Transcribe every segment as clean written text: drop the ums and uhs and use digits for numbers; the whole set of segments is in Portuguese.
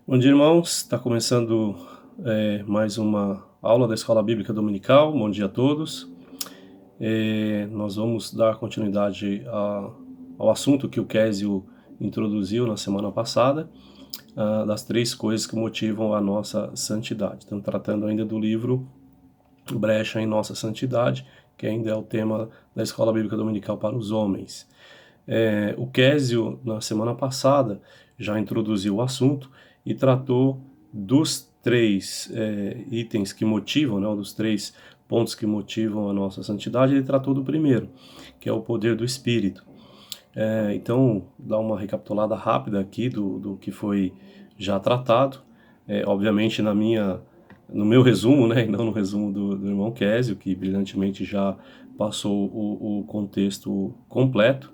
Bom dia, irmãos. Está começando mais uma aula da Escola Bíblica Dominical. Bom dia a todos. Nós vamos dar continuidade ao assunto que o Késio introduziu na semana passada, das 3 coisas que motivam a nossa santidade. Estamos tratando ainda do livro Brecha em Nossa Santidade, que ainda é o tema da Escola Bíblica Dominical para os homens. O Késio, na semana passada, já introduziu o assunto e tratou dos 3 itens que motivam, né, dos 3 pontos que motivam a nossa santidade. Ele tratou do primeiro, que é o poder do Espírito. Então, dá uma recapitulada rápida aqui do que foi já tratado. Obviamente, no meu resumo, né, e não no resumo do irmão Késio, que brilhantemente já passou o contexto completo.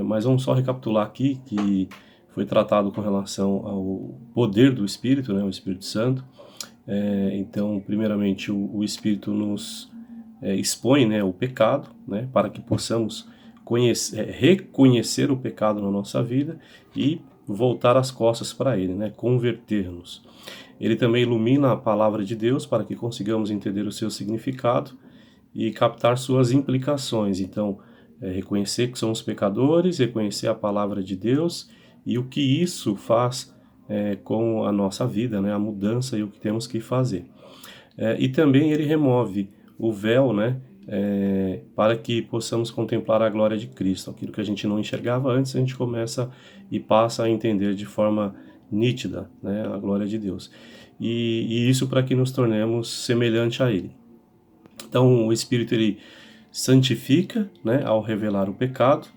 Mas vamos só recapitular aqui que foi tratado com relação ao poder do Espírito, né, o Espírito Santo. Então, primeiramente, o Espírito nos expõe, né, o pecado, né, para que possamos reconhecer o pecado na nossa vida e voltar as costas para ele, né, converter-nos. Ele também ilumina a palavra de Deus para que consigamos entender o seu significado e captar suas implicações. Então, reconhecer que somos pecadores, reconhecer a palavra de Deus e o que isso faz com a nossa vida, né, a mudança e o que temos que fazer. E também ele remove o véu, né, para que possamos contemplar a glória de Cristo. Aquilo que a gente não enxergava antes, a gente começa e passa a entender de forma nítida, né, a glória de Deus. E isso para que nos tornemos semelhante a Ele. Então, o Espírito ele santifica, né, ao revelar o pecado,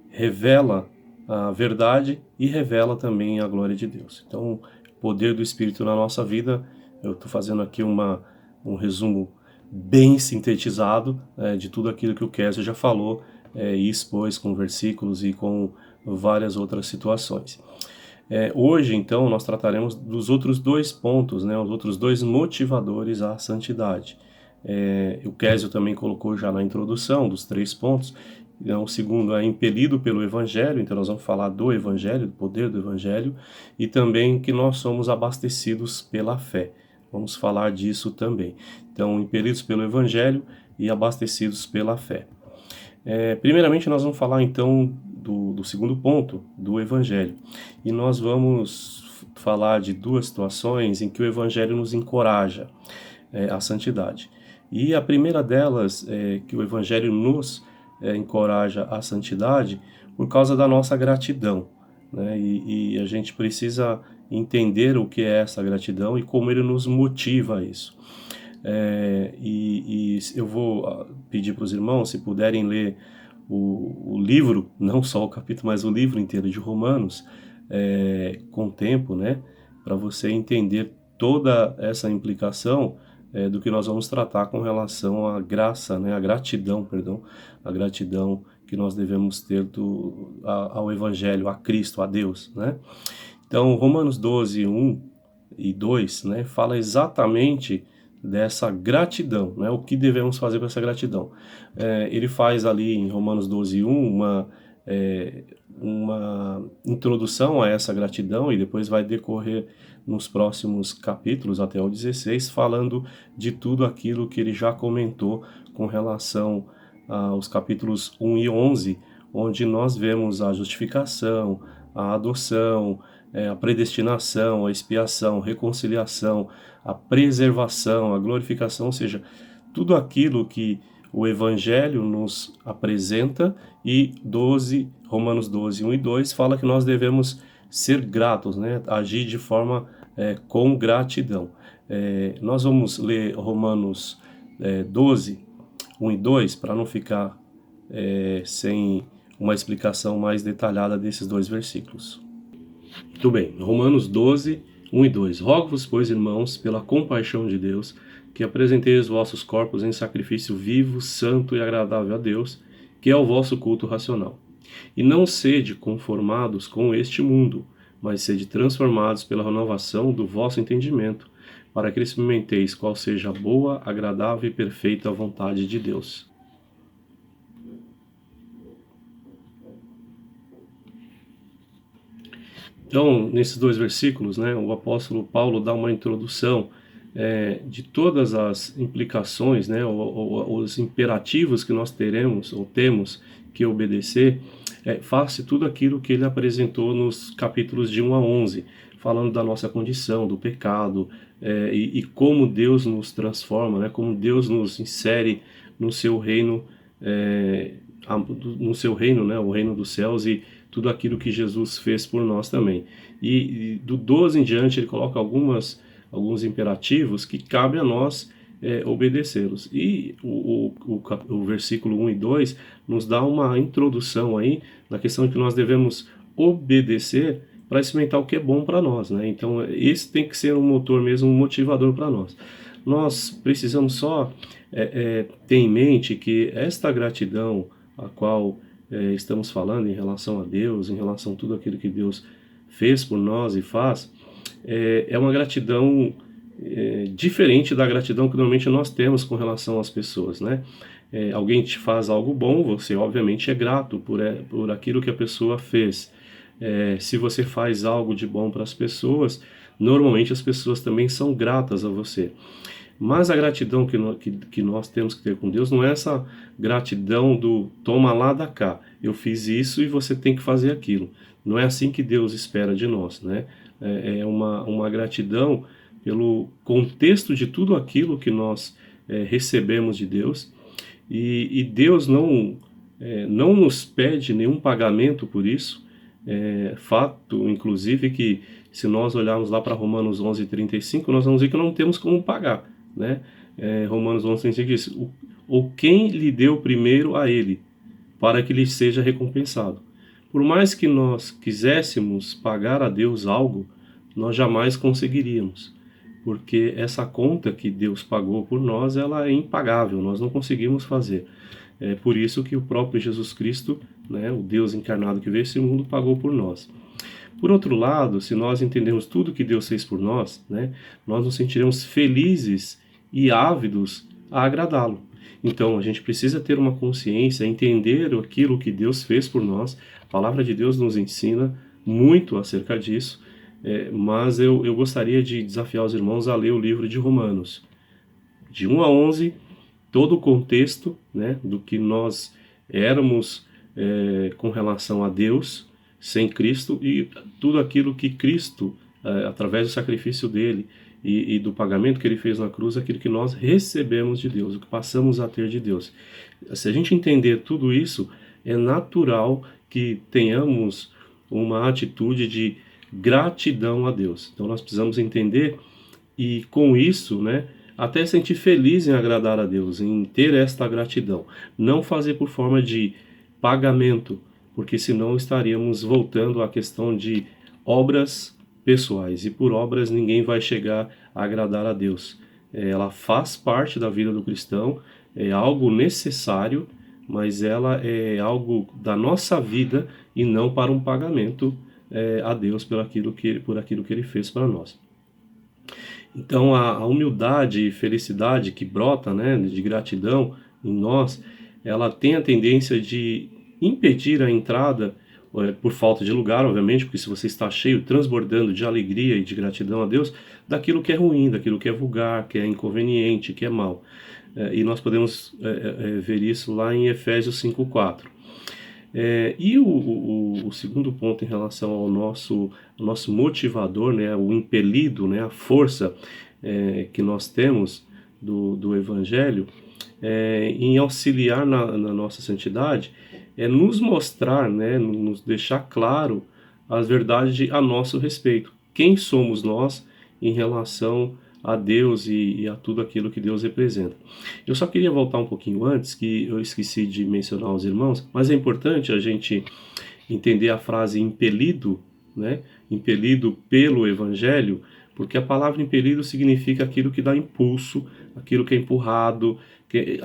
revela a verdade e revela também a glória de Deus. Então, o poder do Espírito na nossa vida, eu estou fazendo aqui um resumo bem sintetizado de tudo aquilo que o Kessler já falou e expôs com versículos e com várias outras situações. Hoje, então, nós trataremos dos outros 2 pontos, né, os outros 2 motivadores à santidade. O Késio também colocou já na introdução dos 3 pontos. Então, o segundo é impelido pelo Evangelho, então nós vamos falar do Evangelho, do poder do Evangelho, e também que nós somos abastecidos pela fé. Vamos falar disso também. Então, impelidos pelo Evangelho e abastecidos pela fé. Primeiramente, nós vamos falar então do segundo ponto, do Evangelho. E nós vamos falar de 2 situações em que o Evangelho nos encoraja à santidade. E a primeira delas é que o Evangelho nos encoraja à santidade por causa da nossa gratidão, né? E a gente precisa entender o que é essa gratidão e como ele nos motiva a isso. E eu vou pedir para os irmãos, se puderem ler o livro, não só o capítulo, mas o livro inteiro de Romanos, com o tempo, né? Para você entender toda essa implicação do que nós vamos tratar com relação à graça, né? A gratidão, perdão, a gratidão que nós devemos ter ao Evangelho, a Cristo, a Deus, né? Então, Romanos 12, 1 e 2, né, fala exatamente dessa gratidão, né, o que devemos fazer com essa gratidão. Ele faz ali em Romanos 12, 1 uma introdução a essa gratidão e depois vai decorrer nos próximos capítulos até o 16, falando de tudo aquilo que ele já comentou com relação aos capítulos 1 e 11, onde nós vemos a justificação, a adoção, a predestinação, a expiação, reconciliação, a preservação, a glorificação, ou seja, tudo aquilo que o Evangelho nos apresenta. E Romanos 12, 1 e 2 fala que nós devemos ser gratos, né? Agir de forma com gratidão. Nós vamos ler Romanos 12, 1 e 2 para não ficar sem uma explicação mais detalhada desses 2 versículos. Muito bem, Romanos 12, 1 e 2. Rogo-vos, pois, irmãos, pela compaixão de Deus, que apresenteis os vossos corpos em sacrifício vivo, santo e agradável a Deus, que é o vosso culto racional. E não sede conformados com este mundo, mas sede transformados pela renovação do vosso entendimento, para que experimenteis qual seja a boa, agradável e perfeita vontade de Deus. Então, nesses dois versículos, né, o apóstolo Paulo dá uma introdução de todas as implicações, né, os imperativos que nós teremos ou temos que obedecer, face tudo aquilo que ele apresentou nos capítulos de 1 a 11, falando da nossa condição, do pecado, e como Deus nos transforma, né, como Deus nos insere no seu reino, no seu reino, né, o reino dos céus, e tudo aquilo que Jesus fez por nós também. E do 12 em diante ele coloca alguns imperativos que cabe a nós obedecê-los. E o versículo 1 e 2 nos dá uma introdução aí na questão de que nós devemos obedecer para experimentar o que é bom para nós, né? Então esse tem que ser um motor mesmo, um motivador para nós. Nós precisamos só ter em mente que esta gratidão a qual estamos falando em relação a Deus, em relação a tudo aquilo que Deus fez por nós e faz, é uma gratidão diferente da gratidão que normalmente nós temos com relação às pessoas, né? Alguém te faz algo bom, você obviamente é grato por aquilo que a pessoa fez. Se você faz algo de bom para as pessoas, normalmente as pessoas também são gratas a você. Mas a gratidão que nós temos que ter com Deus não é essa gratidão do toma lá da cá, eu fiz isso e você tem que fazer aquilo. Não é assim que Deus espera de nós, né? É uma gratidão pelo contexto de tudo aquilo que nós recebemos de Deus, e Deus não nos pede nenhum pagamento por isso. Fato, inclusive, que se nós olharmos lá para Romanos 11:35, nós vamos ver que não temos como pagar, né? Romanos 11:35 diz, ou quem lhe deu primeiro a ele, para que lhe seja recompensado. Por mais que nós quiséssemos pagar a Deus algo, nós jamais conseguiríamos, porque essa conta que Deus pagou por nós, ela é impagável, nós não conseguimos fazer. É por isso que o próprio Jesus Cristo, né, o Deus encarnado que veio a esse mundo, pagou por nós. Por outro lado, se nós entendemos tudo que Deus fez por nós, né, nós nos sentiremos felizes e ávidos a agradá-lo. Então, a gente precisa ter uma consciência, entender aquilo que Deus fez por nós. A palavra de Deus nos ensina muito acerca disso, mas eu gostaria de desafiar os irmãos a ler o livro de Romanos, de 1 a 11, todo o contexto, né, do que nós éramos com relação a Deus sem Cristo, e tudo aquilo que Cristo, através do sacrifício dele e do pagamento que ele fez na cruz, aquilo que nós recebemos de Deus, o que passamos a ter de Deus. Se a gente entender tudo isso, é natural que tenhamos uma atitude de gratidão a Deus. Então nós precisamos entender, e com isso, né, até sentir feliz em agradar a Deus, em ter esta gratidão. Não fazer por forma de pagamento, porque senão estaríamos voltando à questão de obras pessoais, e por obras ninguém vai chegar a agradar a Deus. Ela faz parte da vida do cristão, é algo necessário, mas ela é algo da nossa vida e não para um pagamento a Deus por aquilo que Ele fez para nós. Então a humildade e felicidade que brota, né, de gratidão em nós, ela tem a tendência de impedir a entrada, por falta de lugar, obviamente, porque se você está cheio, transbordando de alegria e de gratidão a Deus, daquilo que é ruim, daquilo que é vulgar, que é inconveniente, que é mal. E nós podemos ver isso lá em Efésios 5:4. E o segundo ponto em relação ao nosso motivador, né, o impelido, né, a força que nós temos do Evangelho, em auxiliar na nossa santidade, é nos mostrar, né, nos deixar claro as verdades a nosso respeito. Quem somos nós em relação a Deus e a tudo aquilo que Deus representa. Eu só queria voltar um pouquinho antes, que eu esqueci de mencionar aos irmãos, mas é importante a gente entender a frase impelido, né? Impelido pelo Evangelho, porque a palavra impelido significa aquilo que dá impulso, aquilo que é empurrado, que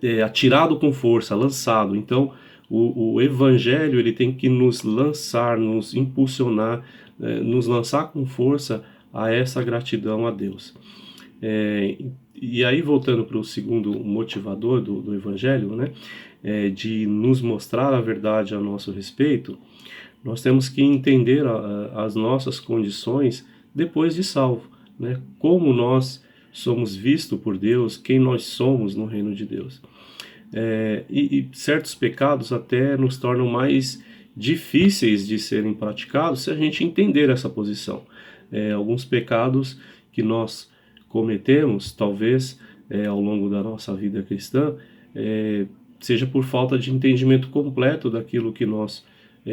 é atirado com força, lançado. Então, o Evangelho ele tem que nos lançar, nos impulsionar, nos lançar com força a essa gratidão a Deus. E aí, voltando para o segundo motivador do Evangelho, né, de nos mostrar a verdade a nosso respeito, nós temos que entender as nossas condições depois de salvo, né? Como nós somos vistos por Deus, quem nós somos no reino de Deus. E certos pecados até nos tornam mais difíceis de serem praticados se a gente entender essa posição. Alguns pecados que nós cometemos, talvez ao longo da nossa vida cristã, seja por falta de entendimento completo daquilo que nós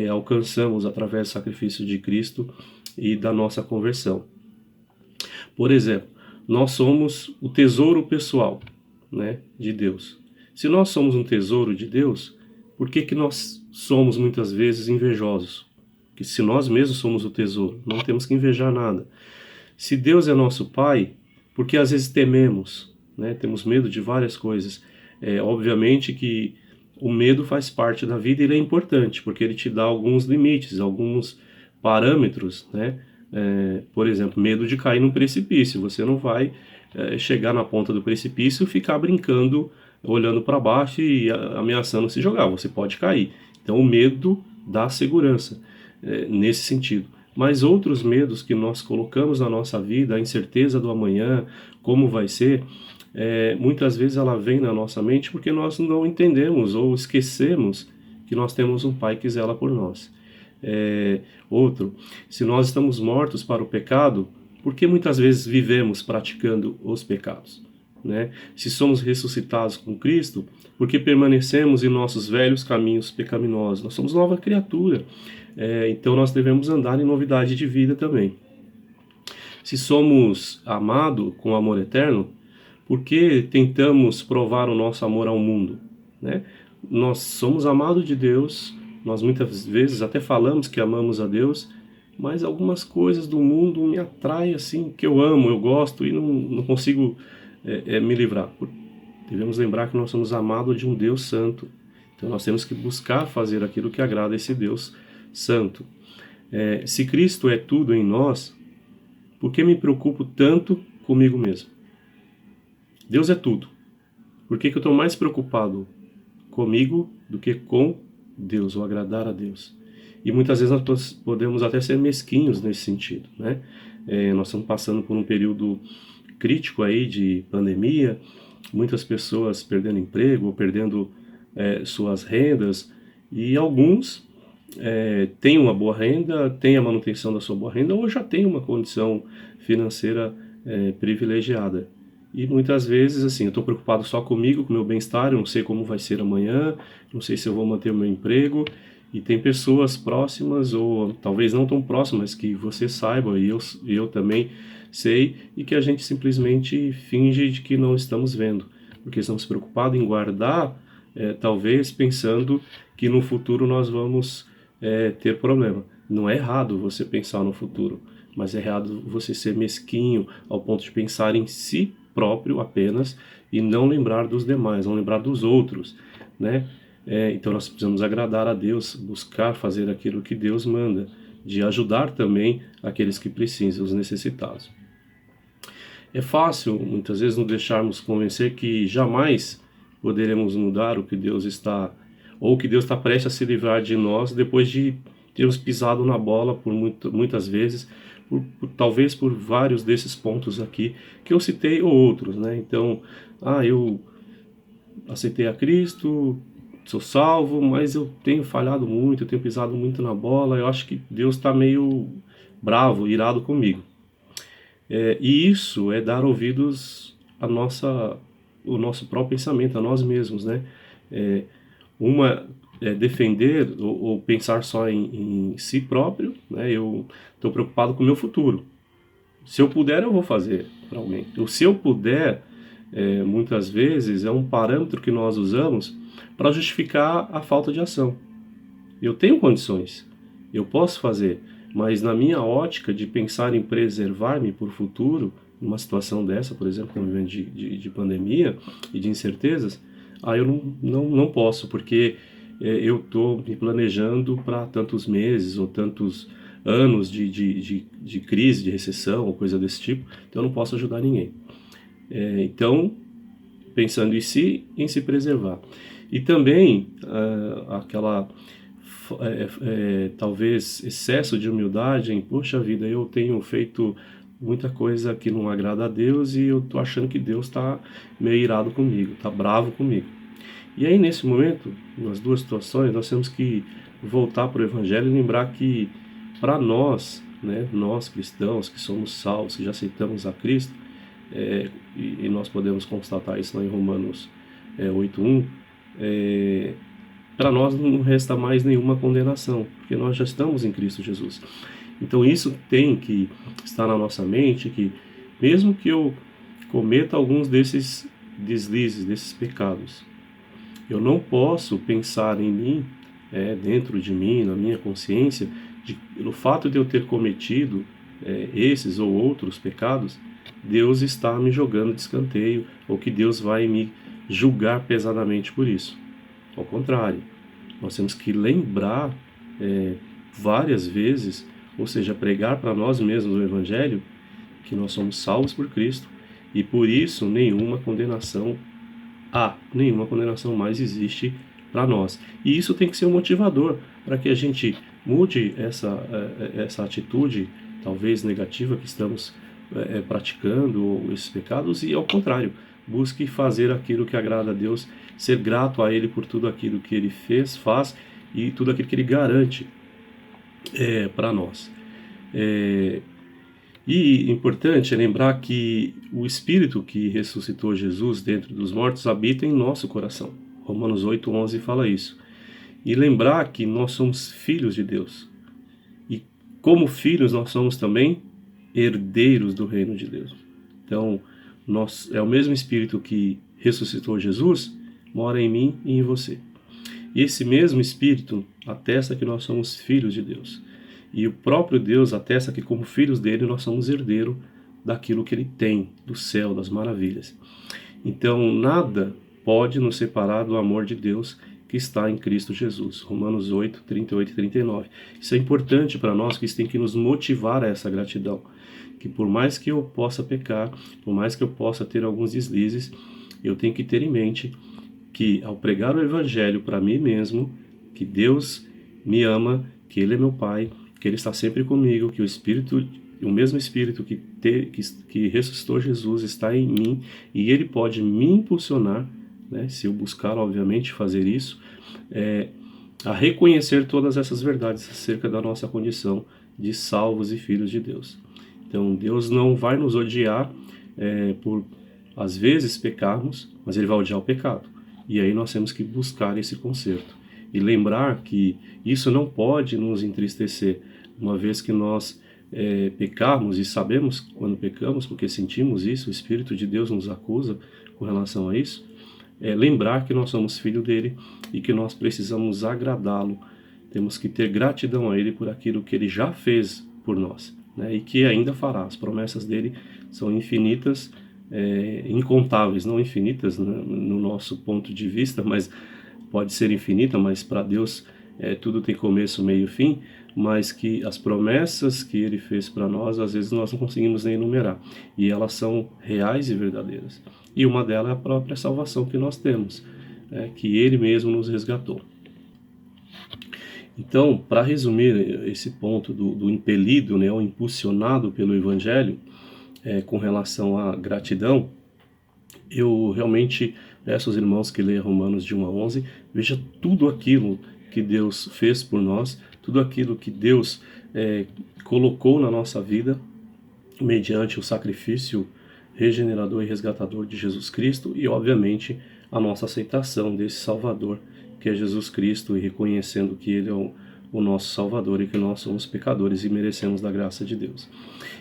alcançamos através do sacrifício de Cristo e da nossa conversão. Por exemplo, nós somos o tesouro pessoal, né, de Deus. Se nós somos um tesouro de Deus, por que nós somos muitas vezes invejosos? Que se nós mesmos somos o tesouro, não temos que invejar nada. Se Deus é nosso Pai, por que às vezes tememos, né? Temos medo de várias coisas. Obviamente que o medo faz parte da vida e ele é importante, porque ele te dá alguns limites, alguns parâmetros, né? Por exemplo, medo de cair num precipício. Você não vai chegar na ponta do precipício e ficar brincando, olhando para baixo e ameaçando se jogar. Você pode cair. Então o medo dá segurança nesse sentido. Mas outros medos que nós colocamos na nossa vida, a incerteza do amanhã, como vai ser, muitas vezes ela vem na nossa mente porque nós não entendemos ou esquecemos que nós temos um Pai que zela por nós. Outro, se nós estamos mortos para o pecado, por que muitas vezes vivemos praticando os pecados? Né? Se somos ressuscitados com Cristo, por que permanecemos em nossos velhos caminhos pecaminosos? Nós somos nova criatura, então nós devemos andar em novidade de vida também. Se somos amados com amor eterno, por que tentamos provar o nosso amor ao mundo? Né? Nós somos amados de Deus, nós muitas vezes até falamos que amamos a Deus, mas algumas coisas do mundo me atraem assim, que eu amo, eu gosto e não consigo me livrar. Devemos lembrar que nós somos amados de um Deus santo, então nós temos que buscar fazer aquilo que agrada a esse Deus santo. Se Cristo é tudo em nós, por que me preocupo tanto comigo mesmo? Deus é tudo. Por que eu estou mais preocupado comigo do que com Deus, ou agradar a Deus? E muitas vezes nós podemos até ser mesquinhos nesse sentido, né? Nós estamos passando por um período crítico aí de pandemia, muitas pessoas perdendo emprego, ou perdendo suas rendas, e alguns têm uma boa renda, têm a manutenção da sua boa renda, ou já têm uma condição financeira privilegiada. E muitas vezes, assim, eu estou preocupado só comigo, com o meu bem-estar, eu não sei como vai ser amanhã, não sei se eu vou manter o meu emprego, e tem pessoas próximas, ou talvez não tão próximas, que você saiba, e eu também sei, e que a gente simplesmente finge de que não estamos vendo, porque estamos preocupados em guardar, talvez pensando que no futuro nós vamos ter problema. Não é errado você pensar no futuro, mas é errado você ser mesquinho ao ponto de pensar em si próprio apenas e não lembrar dos demais, não lembrar dos outros, né? Então nós precisamos agradar a Deus, buscar fazer aquilo que Deus manda, de ajudar também aqueles que precisam, os necessitados. É fácil, muitas vezes, nos deixarmos convencer que jamais poderemos mudar o que Deus está, ou que Deus está prestes a se livrar de nós depois de termos pisado na bola por muitas vezes, talvez por vários desses pontos aqui que eu citei ou outros, né? Então, eu aceitei a Cristo, sou salvo, mas eu tenho falhado muito, eu tenho pisado muito na bola, eu acho que Deus está meio bravo, irado comigo. E isso é dar ouvidos o nosso próprio pensamento, a nós mesmos, né? Uma defender ou pensar só em si próprio, né? Eu estou preocupado com o meu futuro. Se eu puder, eu vou fazer para alguém. Ou se eu puder, muitas vezes é um parâmetro que nós usamos para justificar a falta de ação. Eu tenho condições, eu posso fazer, mas na minha ótica de pensar em preservar-me por futuro, numa situação dessa, por exemplo, no momento de pandemia e de incertezas, eu não posso, porque eu estou me planejando para tantos meses ou tantos anos de crise, de recessão ou coisa desse tipo, então eu não posso ajudar ninguém. Então, pensando em se preservar. E também talvez excesso de humildade em, poxa vida, eu tenho feito muita coisa que não agrada a Deus e eu tô achando que Deus está meio irado comigo, está bravo comigo. E aí nesse momento, nas duas situações, nós temos que voltar para o Evangelho e lembrar que para nós, né, nós cristãos que somos salvos, que já aceitamos a Cristo, e nós podemos constatar isso lá em Romanos 8:1, para nós não resta mais nenhuma condenação, porque nós já estamos em Cristo Jesus. Então isso tem que estar na nossa mente, que mesmo que eu cometa alguns desses deslizes, desses pecados, eu não posso pensar em mim, dentro de mim, na minha consciência, no fato de eu ter cometido esses ou outros pecados, Deus está me jogando de escanteio, ou que Deus vai me julgar pesadamente por isso. Ao contrário, nós temos que lembrar várias vezes, ou seja, pregar para nós mesmos o Evangelho, que nós somos salvos por Cristo, e por isso nenhuma condenação mais existe para nós. E isso tem que ser um motivador para que a gente mude essa atitude, talvez negativa, que estamos praticando, ou esses pecados, e ao contrário, busque fazer aquilo que agrada a Deus, ser grato a Ele por tudo aquilo que Ele faz e tudo aquilo que Ele garante para nós. E importante é lembrar que o Espírito que ressuscitou Jesus dentro dos mortos habita em nosso coração. Romanos 8:11 fala isso. E lembrar que nós somos filhos de Deus. E como filhos nós somos também herdeiros do reino de Deus. Então, é o mesmo Espírito que ressuscitou Jesus, mora em mim e em você. E esse mesmo Espírito atesta que nós somos filhos de Deus. E o próprio Deus atesta que, como filhos dele, nós somos herdeiros daquilo que ele tem, do céu, das maravilhas. Então, nada pode nos separar do amor de Deus que está em Cristo Jesus. Romanos 8, 38 e 39. Isso é importante para nós, que isso tem que nos motivar a essa gratidão. Que por mais que eu possa pecar, por mais que eu possa ter alguns deslizes, eu tenho que ter em mente que, ao pregar o Evangelho para mim mesmo, que Deus me ama, que Ele é meu Pai, que Ele está sempre comigo, que o mesmo Espírito que ressuscitou Jesus está em mim, e Ele pode me impulsionar, né, se eu buscar, obviamente, fazer isso, a reconhecer todas essas verdades acerca da nossa condição de salvos e filhos de Deus. Então, Deus não vai nos odiar por, às vezes, pecarmos, mas Ele vai odiar o pecado. E aí nós temos que buscar esse conserto. E lembrar que isso não pode nos entristecer, uma vez que nós pecarmos, e sabemos quando pecamos, porque sentimos isso, o Espírito de Deus nos acusa com relação a isso. Lembrar que nós somos filhos dele e que nós precisamos agradá-lo. Temos que ter gratidão a ele por aquilo que ele já fez por nós, né, e que ainda fará. As promessas dele são infinitas, incontáveis, não infinitas, né, no nosso ponto de vista, mas pode ser infinita, mas para Deus tudo tem começo, meio e fim, mas que as promessas que ele fez para nós, às vezes nós não conseguimos nem enumerar, e elas são reais e verdadeiras. E uma delas é a própria salvação que nós temos, que ele mesmo nos resgatou. Então, para resumir esse ponto do impelido, né, ou impulsionado pelo Evangelho, com relação à gratidão, eu realmente peço aos irmãos que leiam Romanos de 1 a 11, veja tudo aquilo que Deus fez por nós, tudo aquilo que Deus colocou na nossa vida, mediante o sacrifício regenerador e resgatador de Jesus Cristo, e obviamente a nossa aceitação desse Salvador, que é Jesus Cristo, e reconhecendo que Ele é o nosso Salvador e que nós somos pecadores e merecemos da graça de Deus.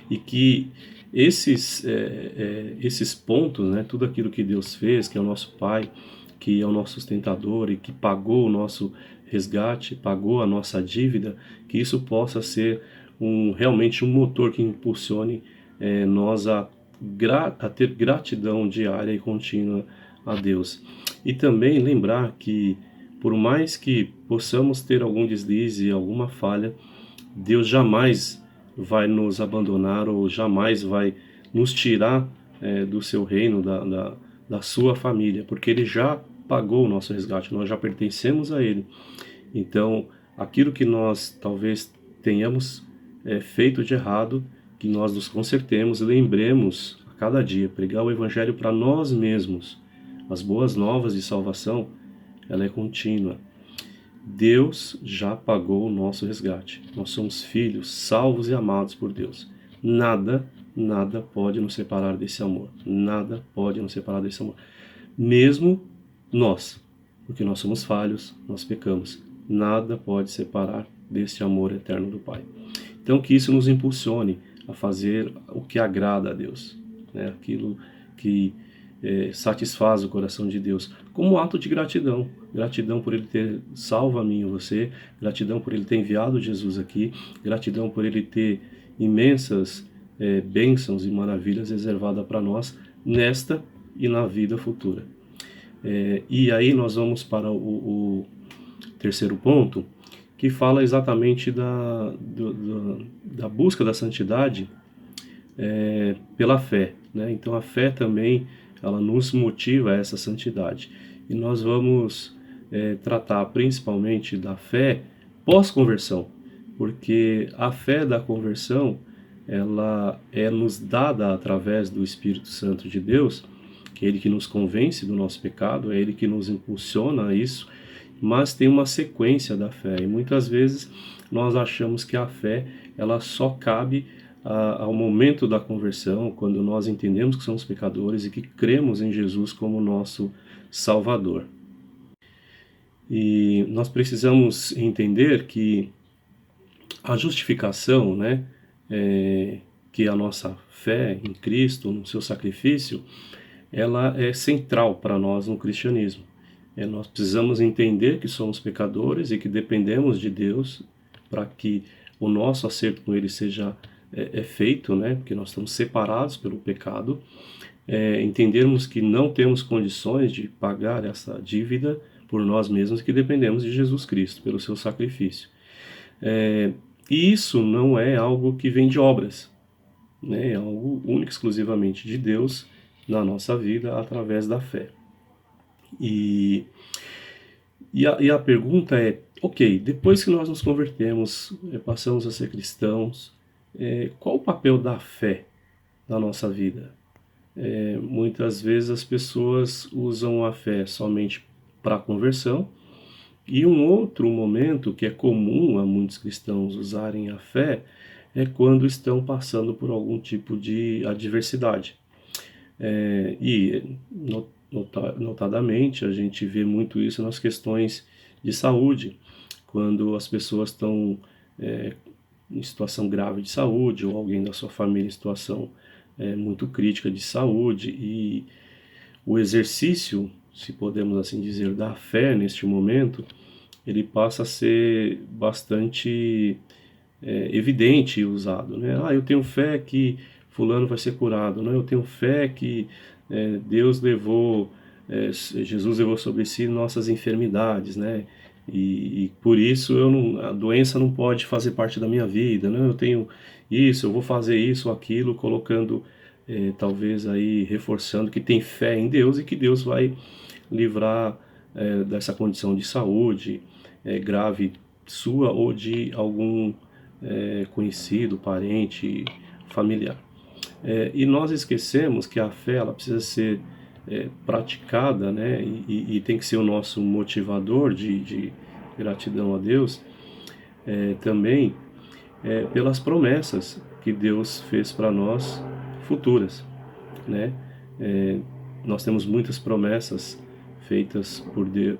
E que esses pontos, né, tudo aquilo que Deus fez, que é o nosso Pai, que é o nosso sustentador e que pagou o nosso resgate, pagou a nossa dívida, que isso possa ser realmente um motor que impulsione nós a ter gratidão diária e contínua a Deus. E também lembrar que, por mais que possamos ter algum deslize, alguma falha, Deus jamais vai nos abandonar ou jamais vai nos tirar do seu reino, da sua família, porque Ele já pagou o nosso resgate, nós já pertencemos a Ele. Então, aquilo que nós talvez tenhamos feito de errado, que nós nos consertemos, lembremos a cada dia, pregar o Evangelho para nós mesmos. As boas novas de salvação, ela é contínua. Deus já pagou o nosso resgate. Nós somos filhos, salvos e amados por Deus. Nada pode nos separar desse amor. Nada pode nos separar desse amor. Mesmo nós, porque nós somos falhos, nós pecamos. Nada pode separar deste amor eterno do Pai. Então que isso nos impulsione a fazer o que agrada a Deus, né? Aquilo que satisfaz o coração de Deus, como ato de gratidão. Gratidão por Ele ter salvo a mim e você, gratidão por Ele ter enviado Jesus aqui, gratidão por Ele ter imensas bênçãos e maravilhas reservadas para nós nesta e na vida futura. E aí nós vamos para o terceiro ponto, que fala exatamente da busca da santidade pela fé, né? Então a fé também, ela nos motiva a essa santidade. E nós vamos tratar principalmente da fé pós-conversão, porque a fé da conversão, ela é nos dada através do Espírito Santo de Deus, que é Ele que nos convence do nosso pecado, é Ele que nos impulsiona a isso, mas tem uma sequência da fé, e muitas vezes nós achamos que a fé, ela só cabe ao momento da conversão, quando nós entendemos que somos pecadores e que cremos em Jesus como nosso Salvador. E nós precisamos entender que a justificação, né, que a nossa fé em Cristo, no seu sacrifício, ela é central para nós no cristianismo. Nós precisamos entender que somos pecadores e que dependemos de Deus para que o nosso acerto com Ele seja feito, né? Porque nós estamos separados pelo pecado. Entendermos que não temos condições de pagar essa dívida por nós mesmos e que dependemos de Jesus Cristo, pelo seu sacrifício. E isso não é algo que vem de obras, né? É algo único, exclusivamente de Deus na nossa vida através da fé. E a pergunta é, ok, depois que nós nos convertemos, passamos a ser cristãos, qual o papel da fé na nossa vida? Muitas vezes as pessoas usam a fé somente para a conversão, e um outro momento que é comum a muitos cristãos usarem a fé é quando estão passando por algum tipo de adversidade. Notadamente, a gente vê muito isso nas questões de saúde, quando as pessoas estão em situação grave de saúde, ou alguém da sua família em situação muito crítica de saúde, e o exercício, se podemos assim dizer, da fé neste momento, ele passa a ser bastante evidente e usado, né? Eu tenho fé que fulano vai ser curado, né? Eu tenho fé que Deus levou, Jesus levou sobre si nossas enfermidades, né? E por isso a doença não pode fazer parte da minha vida, né? Eu tenho isso, eu vou fazer isso ou aquilo, colocando, talvez aí reforçando que tem fé em Deus e que Deus vai livrar dessa condição de saúde grave sua ou de algum conhecido, parente, familiar. E nós esquecemos que a fé, ela precisa ser praticada, né? E tem que ser o nosso motivador de gratidão a Deus também pelas promessas que Deus fez para nós futuras, né? Nós temos muitas promessas feitas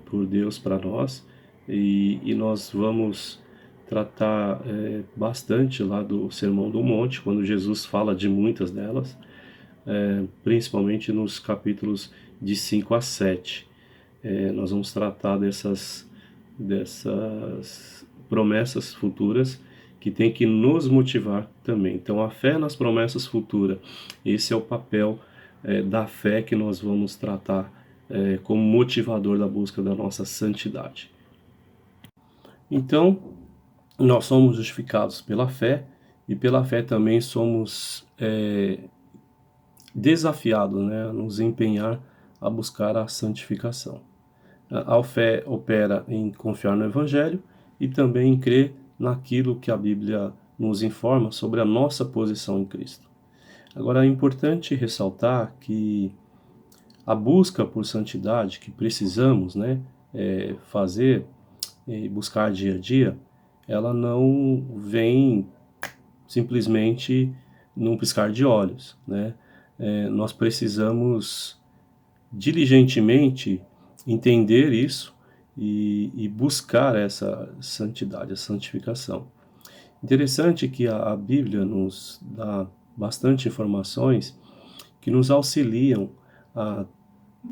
por Deus para nós, e nós vamos tratar bastante lá do Sermão do Monte, quando Jesus fala de muitas delas, principalmente nos capítulos de 5 a 7. Nós vamos tratar dessas promessas futuras que tem que nos motivar também. Então, a fé nas promessas futuras, esse é o papel da fé que nós vamos tratar como motivador da busca da nossa santidade. Então, nós somos justificados pela fé, e pela fé também somos desafiados, né, a nos empenhar a buscar a santificação. A fé opera em confiar no Evangelho e também em crer naquilo que a Bíblia nos informa sobre a nossa posição em Cristo. Agora, é importante ressaltar que a busca por santidade que precisamos, né, fazer e buscar dia a dia, ela não vem simplesmente num piscar de olhos, né? Nós precisamos diligentemente entender isso e buscar essa santidade, a santificação. Interessante que a Bíblia nos dá bastante informações que nos auxiliam a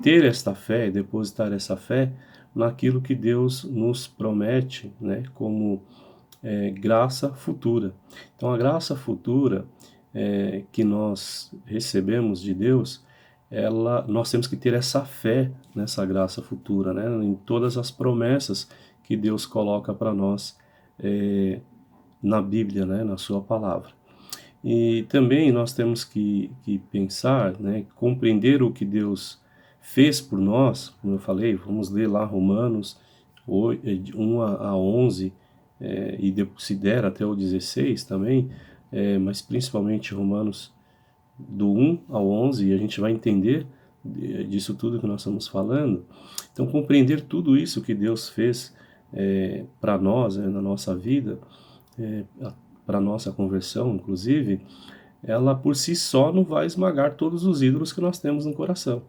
ter esta fé, depositar essa fé naquilo que Deus nos promete, né, como graça futura. Então, a graça futura que nós recebemos de Deus, nós temos que ter essa fé nessa graça futura, né, em todas as promessas que Deus coloca para nós na Bíblia, né, na sua palavra. E também nós temos que pensar, né, compreender o que Deus fez por nós, como eu falei, vamos ler lá Romanos 1 a 11, e se der até o 16 também, mas principalmente Romanos do 1 ao 11, e a gente vai entender disso tudo que nós estamos falando. Então, compreender tudo isso que Deus fez para nós, na nossa vida, para nossa conversão, inclusive, ela por si só não vai esmagar todos os ídolos que nós temos no coração.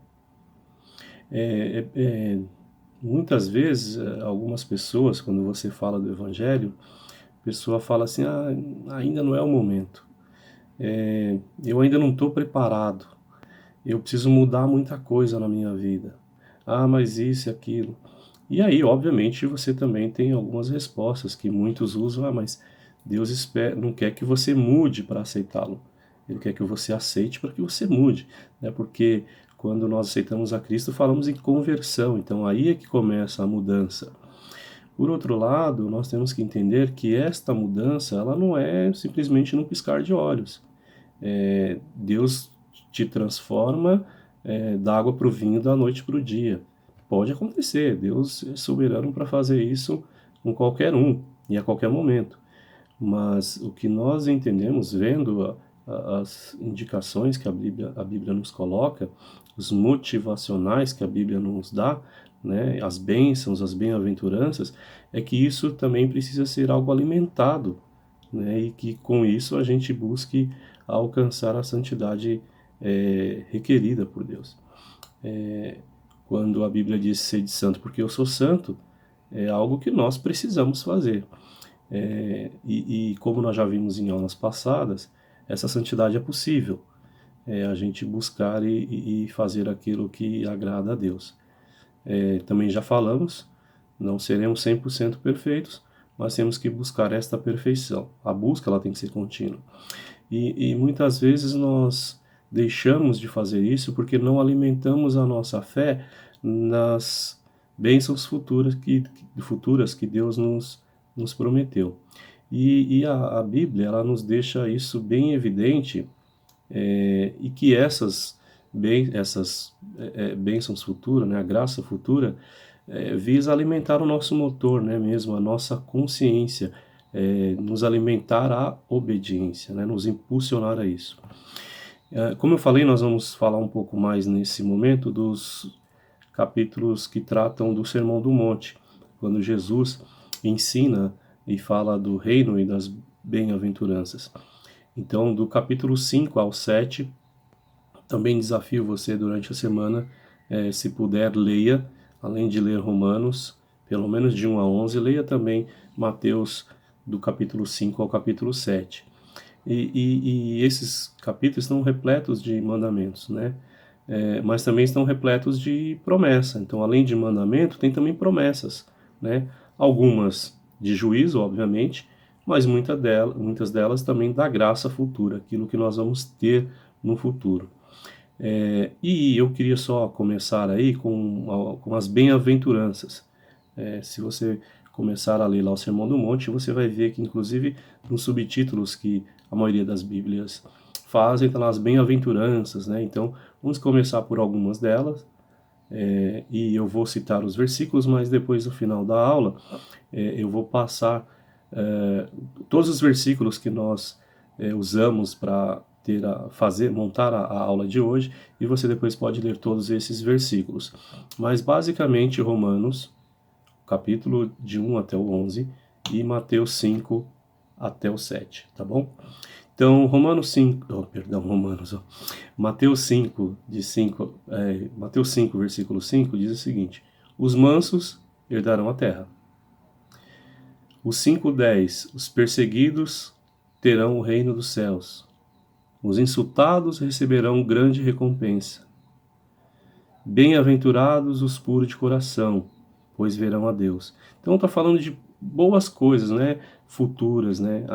Muitas vezes, algumas pessoas, quando você fala do Evangelho, a pessoa fala assim, ainda não é o momento, eu ainda não estou preparado, eu preciso mudar muita coisa na minha vida, mas isso e aquilo. E aí, obviamente, você também tem algumas respostas que muitos usam, mas Deus não quer que você mude para aceitá-lo. Ele quer que você aceite para que você mude, né? Porque quando nós aceitamos a Cristo, falamos em conversão, então aí é que começa a mudança. Por outro lado, nós temos que entender que esta mudança, ela não é simplesmente num piscar de olhos. Deus te transforma da água para o vinho, da noite para o dia. Pode acontecer, Deus é soberano para fazer isso com qualquer um e a qualquer momento. Mas o que nós entendemos, vendo as indicações que a Bíblia nos coloca, os motivacionais que a Bíblia nos dá, né, as bênçãos, as bem-aventuranças, é que isso também precisa ser algo alimentado, né, e que com isso a gente busque alcançar a santidade requerida por Deus. Quando a Bíblia diz sede santo porque eu sou santo, é algo que nós precisamos fazer. E como nós já vimos em aulas passadas, essa santidade é possível, a gente buscar e fazer aquilo que agrada a Deus. Também já falamos, não seremos 100% perfeitos, mas temos que buscar esta perfeição. A busca ela tem que ser contínua. E muitas vezes nós deixamos de fazer isso porque não alimentamos a nossa fé nas bênçãos futuras que Deus nos prometeu. E a Bíblia ela nos deixa isso bem evidente, e que essas bênçãos futuras, né, a graça futura, visa alimentar o nosso motor, né, mesmo a nossa consciência, nos alimentar à obediência, né, nos impulsionar a isso. Como eu falei, nós vamos falar um pouco mais nesse momento dos capítulos que tratam do Sermão do Monte, quando Jesus ensina e fala do reino e das bem-aventuranças. Então, do capítulo 5 ao 7, também desafio você durante a semana, se puder, leia, além de ler Romanos, pelo menos de 1 a 11, leia também Mateus do capítulo 5 ao capítulo 7. E esses capítulos estão repletos de mandamentos, né? Mas também estão repletos de promessa. Então, além de mandamento, tem também promessas, né? Algumas de juízo, obviamente, mas muitas delas também da graça futura, aquilo que nós vamos ter no futuro. E eu queria só começar aí com as bem-aventuranças. Se você começar a ler lá o Sermão do Monte, você vai ver que, inclusive, nos subtítulos que a maioria das Bíblias fazem, está nas bem-aventuranças, né? Então, vamos começar por algumas delas, e eu vou citar os versículos, mas depois, no final da aula, eu vou passar todos os versículos que nós usamos para montar a aula de hoje, e você depois pode ler todos esses versículos. Mas basicamente Romanos, capítulo de 1 até o 11, e Mateus 5 até o 7, tá bom? Então, Mateus 5, Mateus 5, versículo 5, diz o seguinte: os mansos herdarão a terra. Os 5:10, os perseguidos terão o reino dos céus. Os insultados receberão grande recompensa. Bem-aventurados os puros de coração, pois verão a Deus. Então está falando de boas coisas, né, futuras, né,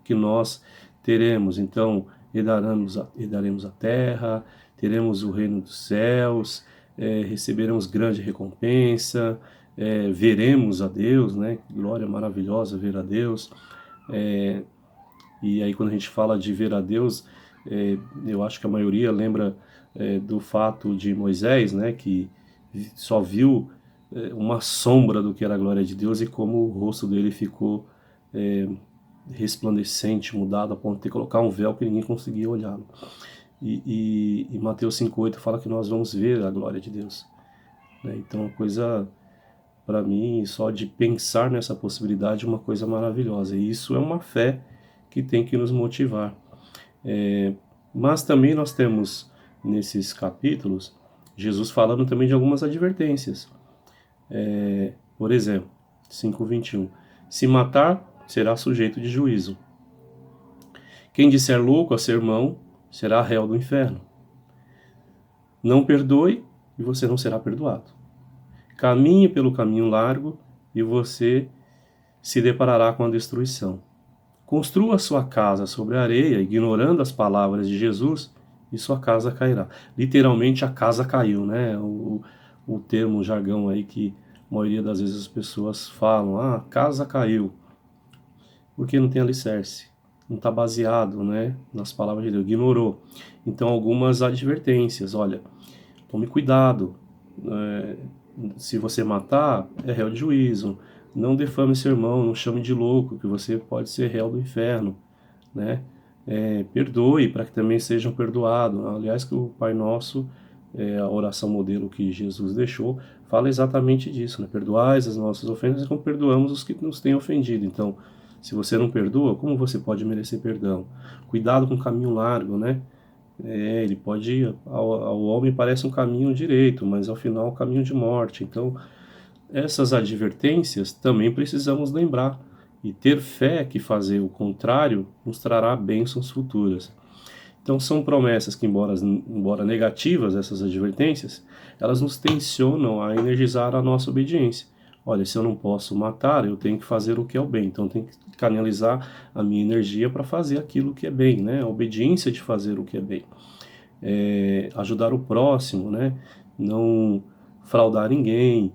que nós teremos. Então herdaremos a terra, teremos o reino dos céus, receberemos grande recompensa, veremos a Deus, né, glória maravilhosa ver a Deus. E aí quando a gente fala de ver a Deus, eu acho que a maioria lembra do fato de Moisés, né, que só viu uma sombra do que era a glória de Deus, e como o rosto dele ficou resplandecente, mudado a ponto de ter que colocar um véu que ninguém conseguia olhá-lo. E Mateus 5:8 fala que nós vamos ver a glória de Deus, né? Então, uma coisa, para mim, só de pensar nessa possibilidade, é uma coisa maravilhosa. E isso é uma fé que tem que nos motivar. Mas também nós temos, nesses capítulos, Jesus falando também de algumas advertências. Por exemplo, 5:21. Se matar, será sujeito de juízo. Quem disser louco a seu irmão, será réu do inferno. Não perdoe, e você não será perdoado. Caminhe pelo caminho largo, e você se deparará com a destruição. Construa sua casa sobre a areia, ignorando as palavras de Jesus, e sua casa cairá. Literalmente, a casa caiu, né? O termo, o jargão aí que a maioria das vezes as pessoas falam: a casa caiu. Porque não tem alicerce, não está baseado, né, nas palavras de Deus, ignorou. Então, algumas advertências: olha, tome cuidado, se você matar, é réu de juízo. Não defame seu irmão, não chame de louco, que você pode ser réu do inferno, né? Perdoe, para que também sejam perdoados. Aliás, que o Pai Nosso, a oração modelo que Jesus deixou, fala exatamente disso, né? Perdoais as nossas ofensas como perdoamos os que nos têm ofendido. Então, se você não perdoa, como você pode merecer perdão? Cuidado com o caminho largo, né? Ele pode ir, ao homem parece um caminho direito, mas ao final é um caminho de morte. Então, essas advertências também precisamos lembrar, e ter fé que fazer o contrário nos trará bênçãos futuras. Então são promessas que, embora negativas, essas advertências, elas nos tensionam a energizar a nossa obediência. Olha, se eu não posso matar, eu tenho que fazer o que é o bem. Então eu tenho que canalizar a minha energia para fazer aquilo que é bem, né? A obediência de fazer o que é bem. Ajudar o próximo, né? Não fraudar ninguém,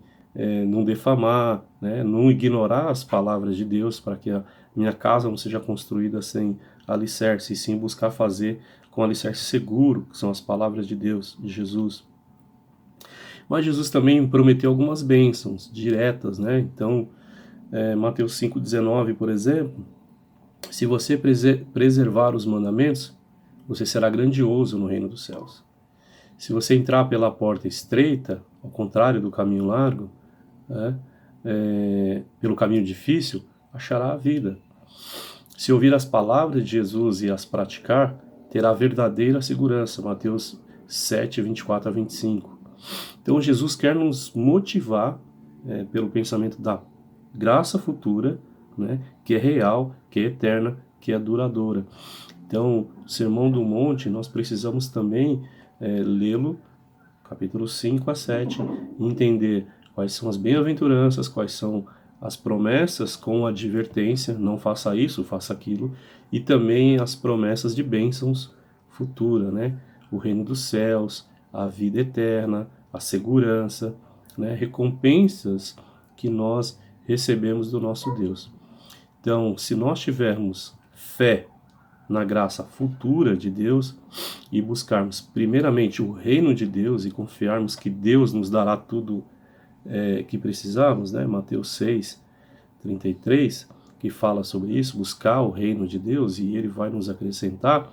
não defamar, né? Não ignorar as palavras de Deus, para que a minha casa não seja construída sem alicerce, e sim buscar fazer com alicerce seguro, que são as palavras de Deus, de Jesus. Mas Jesus também prometeu algumas bênçãos diretas, né? Então, Mateus 5,19, por exemplo: se você preservar os mandamentos, você será grandioso no reino dos céus. Se você entrar pela porta estreita, ao contrário do caminho largo, pelo caminho difícil, achará a vida. Se ouvir as palavras de Jesus e as praticar, terá verdadeira segurança. Mateus 7, 24 a 25. Então Jesus quer nos motivar pelo pensamento da graça futura, né, que é real, que é eterna, que é duradoura. Então, o Sermão do Monte, nós precisamos também lê-lo, capítulo 5 a 7, e entender quais são as bem-aventuranças, quais são as promessas com advertência: não faça isso, faça aquilo, e também as promessas de bênçãos futuras, né? O reino dos céus, a vida eterna, a segurança, né? Recompensas que nós recebemos do nosso Deus. Então, se nós tivermos fé na graça futura de Deus e buscarmos primeiramente o reino de Deus e confiarmos que Deus nos dará tudo que precisamos, né? Mateus 6:33, que fala sobre isso, buscar o reino de Deus e Ele vai nos acrescentar.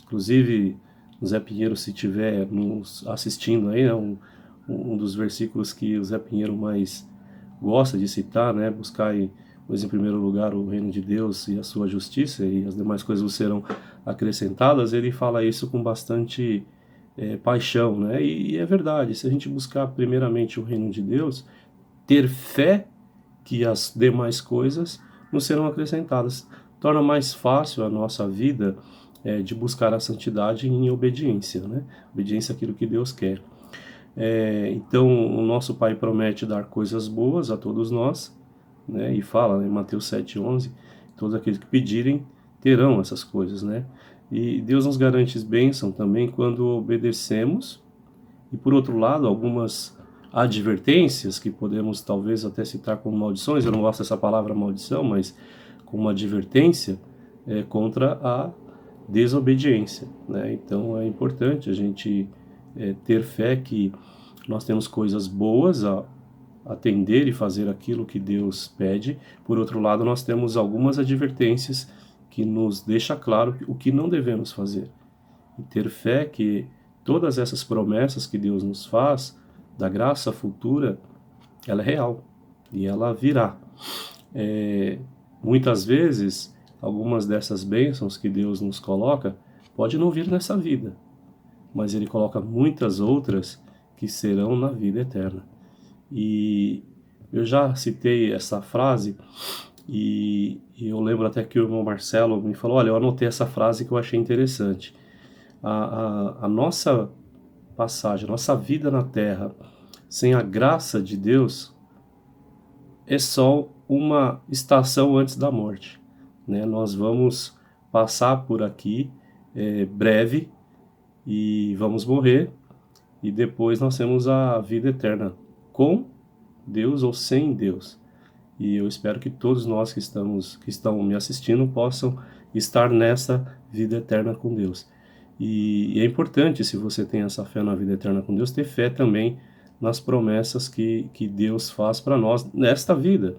Inclusive, o Zé Pinheiro, se estiver nos assistindo aí, é um dos versículos que o Zé Pinheiro mais gosta de citar, né? Buscar, pois, em primeiro lugar o reino de Deus e a sua justiça, e as demais coisas serão acrescentadas. Ele fala isso com bastante paixão, né? E é verdade, se a gente buscar primeiramente o reino de Deus, ter fé que as demais coisas nos serão acrescentadas, torna mais fácil a nossa vida de buscar a santidade em obediência, né? Obediência àquilo que Deus quer. Então, o nosso Pai promete dar coisas boas a todos nós, né? E fala, né, em Mateus 7:11, todos aqueles que pedirem terão essas coisas, né? E Deus nos garante bênção também quando obedecemos. E por outro lado, algumas advertências que podemos talvez até citar como maldições, eu não gosto dessa palavra maldição, mas como uma advertência contra a desobediência, né? Então é importante a gente ter fé que nós temos coisas boas a atender e fazer aquilo que Deus pede. Por outro lado, nós temos algumas advertências que nos deixa claro o que não devemos fazer. E ter fé que todas essas promessas que Deus nos faz, da graça futura, ela é real e ela virá. Muitas vezes, algumas dessas bênçãos que Deus nos coloca, pode não vir nessa vida, mas Ele coloca muitas outras que serão na vida eterna. E eu já citei essa frase e eu lembro até que o irmão Marcelo me falou, olha, eu anotei essa frase que eu achei interessante. A nossa passagem, a nossa vida na Terra, sem a graça de Deus, é só uma estação antes da morte, né? Nós vamos passar por aqui breve e vamos morrer, e depois nós temos a vida eterna com Deus ou sem Deus. E eu espero que todos nós que estão me assistindo possam estar nessa vida eterna com Deus. E é importante, se você tem essa fé na vida eterna com Deus, ter fé também nas promessas que Deus faz para nós nesta vida.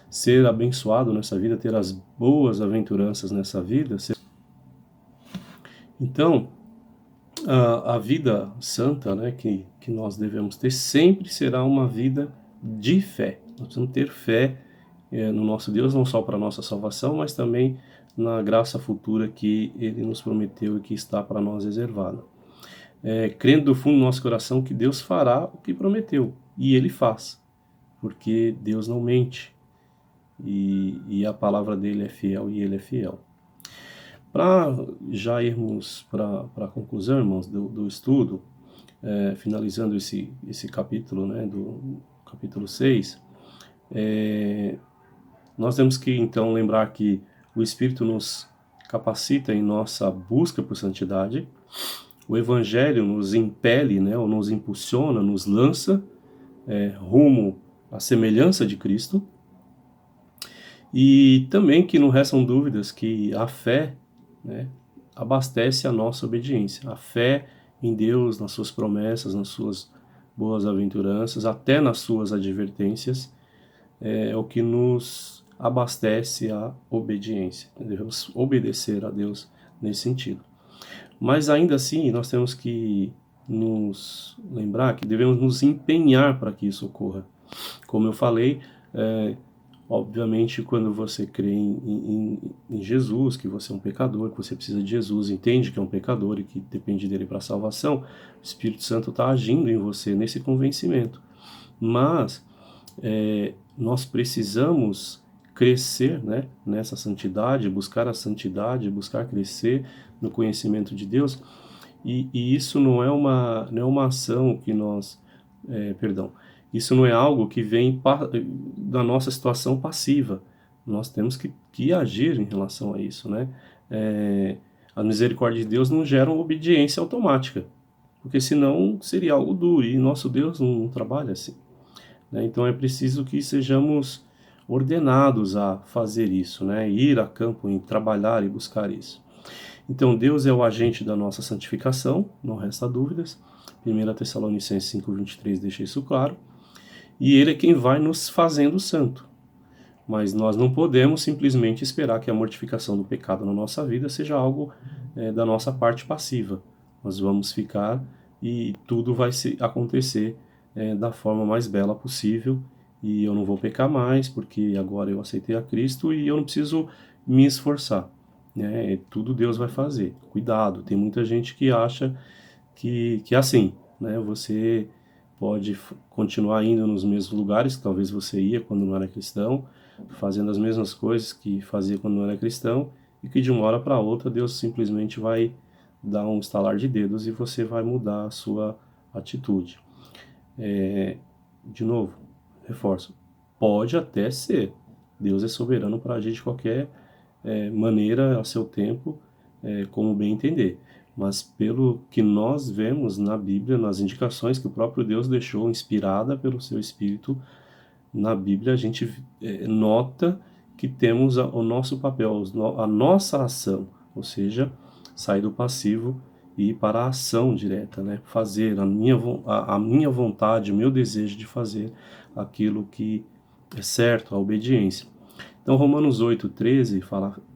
Ser abençoado nessa vida, ter as boas aventuranças nessa vida. Então, a vida santa, né, que nós devemos ter sempre será uma vida de fé. Nós precisamos ter fé no nosso Deus, não só para a nossa salvação, mas também na graça futura que Ele nos prometeu e que está para nós reservada. Crendo do fundo do nosso coração que Deus fará o que prometeu, e Ele faz, porque Deus não mente, e a palavra dele é fiel e Ele é fiel. Para já irmos para a conclusão, irmãos, do estudo, finalizando esse capítulo, né, do capítulo 6, nós temos que então lembrar que o Espírito nos capacita em nossa busca por santidade, o Evangelho nos impele, né, ou nos impulsiona, nos lança rumo à semelhança de Cristo, e também que não restam dúvidas que a fé, né, abastece a nossa obediência. A fé em Deus, nas suas promessas, nas suas boas aventuranças, até nas suas advertências, é o que nos abastece a obediência. Devemos obedecer a Deus nesse sentido. Mas ainda assim, nós temos que nos lembrar que devemos nos empenhar para que isso ocorra. Como eu falei, obviamente, quando você crê em Jesus, que você é um pecador, que você precisa de Jesus, entende que é um pecador e que depende dele para a salvação, o Espírito Santo está agindo em você nesse convencimento. Mas nós precisamos crescer, né, nessa santidade, buscar a santidade, buscar crescer no conhecimento de Deus, e isso não é uma ação que nós, isso não é algo que vem da nossa situação passiva. Nós temos que agir em relação a isso, né? A misericórdia de Deus não gera uma obediência automática, porque senão seria algo duro, e nosso Deus não trabalha assim, né? Então é preciso que sejamos ordenados a fazer isso, né? Ir a campo e trabalhar e buscar isso. Então Deus é o agente da nossa santificação, não resta dúvidas. 1 Tessalonicenses 5:23 deixa isso claro. E Ele é quem vai nos fazendo santo. Mas nós não podemos simplesmente esperar que a mortificação do pecado na nossa vida seja algo da nossa parte passiva. Nós vamos ficar e tudo vai acontecer da forma mais bela possível, e eu não vou pecar mais porque agora eu aceitei a Cristo e eu não preciso me esforçar, né? Tudo Deus vai fazer. Cuidado, tem muita gente que acha que é assim, né? Você pode continuar indo nos mesmos lugares que talvez você ia quando não era cristão, fazendo as mesmas coisas que fazia quando não era cristão, e que de uma hora para outra Deus simplesmente vai dar um estalar de dedos e você vai mudar a sua atitude. De novo, reforço, pode até ser. Deus é soberano para agir de qualquer maneira, a seu tempo, como bem entender. Mas pelo que nós vemos na Bíblia, nas indicações que o próprio Deus deixou, inspirada pelo seu Espírito, na Bíblia a gente nota que temos o nosso papel, a nossa ação, ou seja, sair do passivo e ir para a ação direta, né? Fazer a minha vontade, o meu desejo de fazer aquilo que é certo, a obediência. Então Romanos 8:13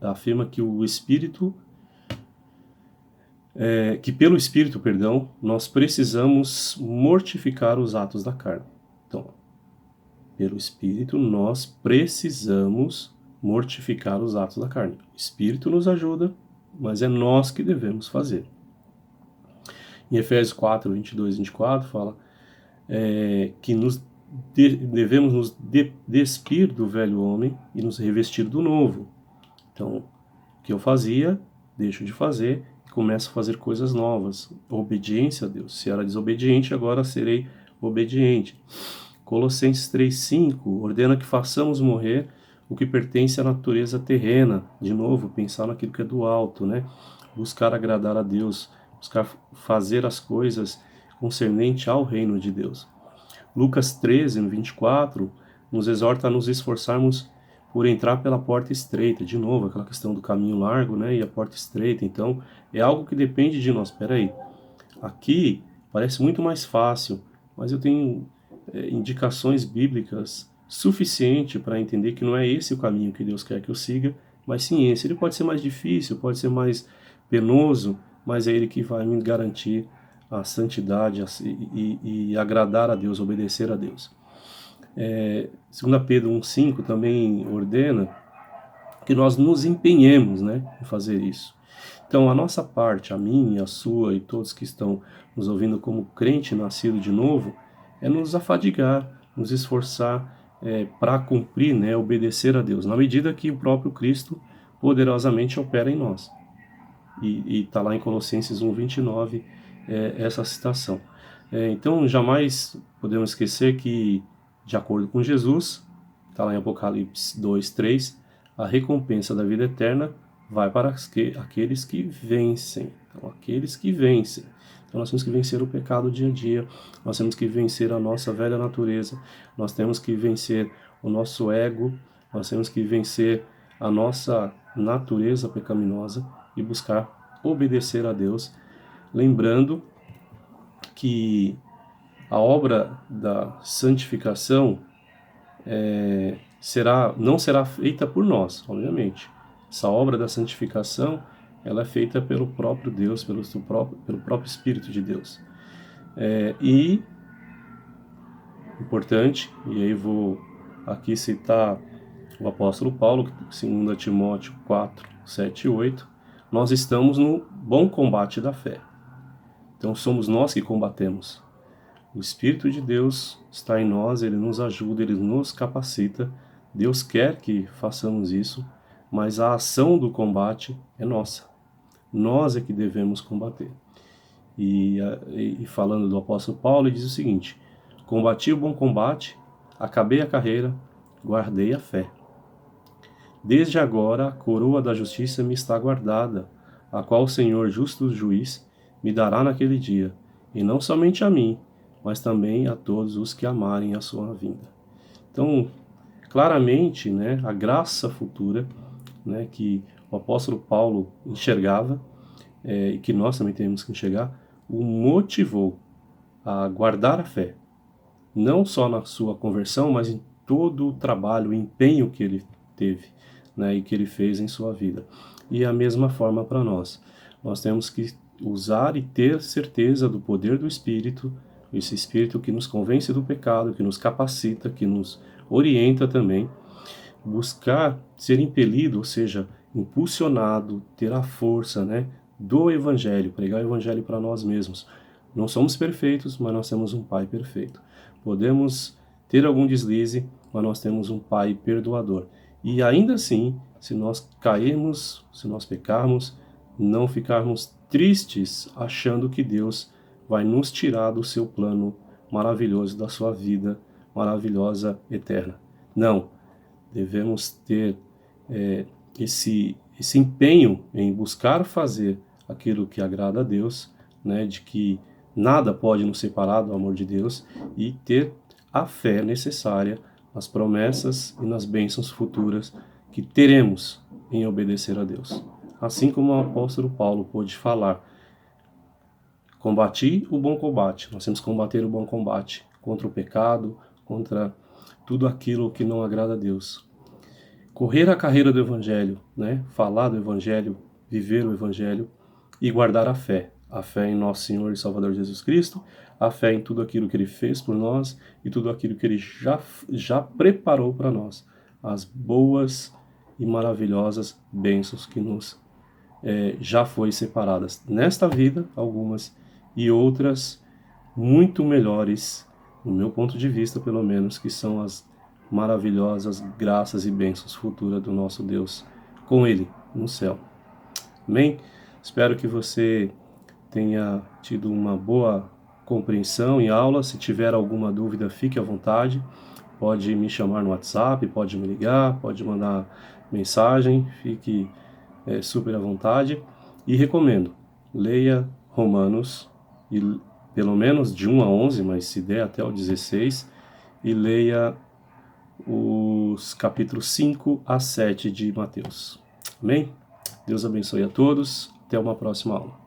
afirma que o Espírito, que pelo Espírito, perdão, nós precisamos mortificar os atos da carne. Então, pelo Espírito, nós precisamos mortificar os atos da carne. O Espírito nos ajuda, mas é nós que devemos fazer. Em Efésios 4:22-24 fala que devemos nos despir do velho homem e nos revestir do novo. Então, o que eu fazia, deixo de fazer e começo a fazer coisas novas. Obediência a Deus. Se era desobediente, agora serei obediente. Colossenses 3:5 ordena que façamos morrer o que pertence à natureza terrena. De novo, pensar naquilo que é do alto, né? Buscar agradar a Deus, buscar fazer as coisas concernente ao reino de Deus. Lucas 13:24 nos exorta a nos esforçarmos por entrar pela porta estreita. De novo, aquela questão do caminho largo, né? E a porta estreita. Então, é algo que depende de nós. Espera aí, aqui parece muito mais fácil, mas eu tenho indicações bíblicas suficiente para entender que não é esse o caminho que Deus quer que eu siga, mas sim esse. Ele pode ser mais difícil, pode ser mais penoso, mas é Ele que vai me garantir a santidade e agradar a Deus, obedecer a Deus. 2 Pedro 1:5 também ordena que nós nos empenhemos, né, em fazer isso. Então, a nossa parte, a minha, a sua e todos que estão nos ouvindo como crente nascido de novo, é nos afadigar, nos esforçar para cumprir, né, obedecer a Deus, na medida que o próprio Cristo poderosamente opera em nós. E está lá em Colossenses 1:29 essa citação. Então, jamais podemos esquecer que, de acordo com Jesus, está lá em Apocalipse 2:3, a recompensa da vida eterna vai para aqueles que vencem. Então, aqueles que vencem. Então, nós temos que vencer o pecado dia a dia, nós temos que vencer a nossa velha natureza, nós temos que vencer o nosso ego, nós temos que vencer a nossa natureza pecaminosa e buscar obedecer a Deus, lembrando que a obra da santificação não será feita por nós, obviamente. Essa obra da santificação, ela é feita pelo próprio Deus, pelo próprio Espírito de Deus. Importante, e aí vou aqui citar o apóstolo Paulo, 2 Timóteo 4:7-8, nós estamos no bom combate da fé. Então somos nós que combatemos. O Espírito de Deus está em nós, Ele nos ajuda, Ele nos capacita. Deus quer que façamos isso, mas a ação do combate é nossa. Nós é que devemos combater. E falando do apóstolo Paulo, ele diz o seguinte: combati o bom combate, acabei a carreira, guardei a fé. Desde agora a coroa da justiça me está guardada, a qual o Senhor, justo juiz, me dará naquele dia, e não somente a mim, mas também a todos os que amarem a sua vinda. Então, claramente, né, a graça futura, né, que o apóstolo Paulo enxergava, e que nós também temos que enxergar, o motivou a guardar a fé, não só na sua conversão, mas em todo o trabalho, o empenho que ele teve, né, e que ele fez em sua vida. E a mesma forma para nós. Nós temos que usar e ter certeza do poder do Espírito, esse Espírito que nos convence do pecado, que nos capacita, que nos orienta também, buscar ser impelido, ou seja, impulsionado, ter a força, né, do Evangelho, pregar o Evangelho para nós mesmos. Não somos perfeitos, mas nós temos um Pai perfeito. Podemos ter algum deslize, mas nós temos um Pai perdoador. E ainda assim, se nós cairmos, se nós pecarmos, não ficarmos tristes achando que Deus vai nos tirar do seu plano maravilhoso, da sua vida maravilhosa, eterna. Não, devemos ter esse empenho em buscar fazer aquilo que agrada a Deus, né, de que nada pode nos separar do amor de Deus, e ter a fé necessária nas promessas e nas bênçãos futuras que teremos em obedecer a Deus. Assim como o apóstolo Paulo pôde falar: combati o bom combate. Nós temos que combater o bom combate contra o pecado, contra tudo aquilo que não agrada a Deus. Correr a carreira do Evangelho, né? Falar do Evangelho, viver o Evangelho e guardar a fé em nosso Senhor e Salvador Jesus Cristo, a fé em tudo aquilo que Ele fez por nós e tudo aquilo que Ele já preparou para nós, as boas e maravilhosas bênçãos que nos já foi separadas nesta vida, algumas, e outras muito melhores, no meu ponto de vista pelo menos, que são as maravilhosas graças e bênçãos futuras do nosso Deus com Ele no céu. Amém? Espero que você tenha tido uma boa compreensão em aula. Se tiver alguma dúvida, fique à vontade. Pode me chamar no WhatsApp, pode me ligar, pode mandar mensagem, fique super à vontade. E recomendo, leia Romanos, e pelo menos de 1 a 11, mas se der até o 16, e leia os capítulos 5 a 7 de Mateus. Amém? Deus abençoe a todos. Até uma próxima aula.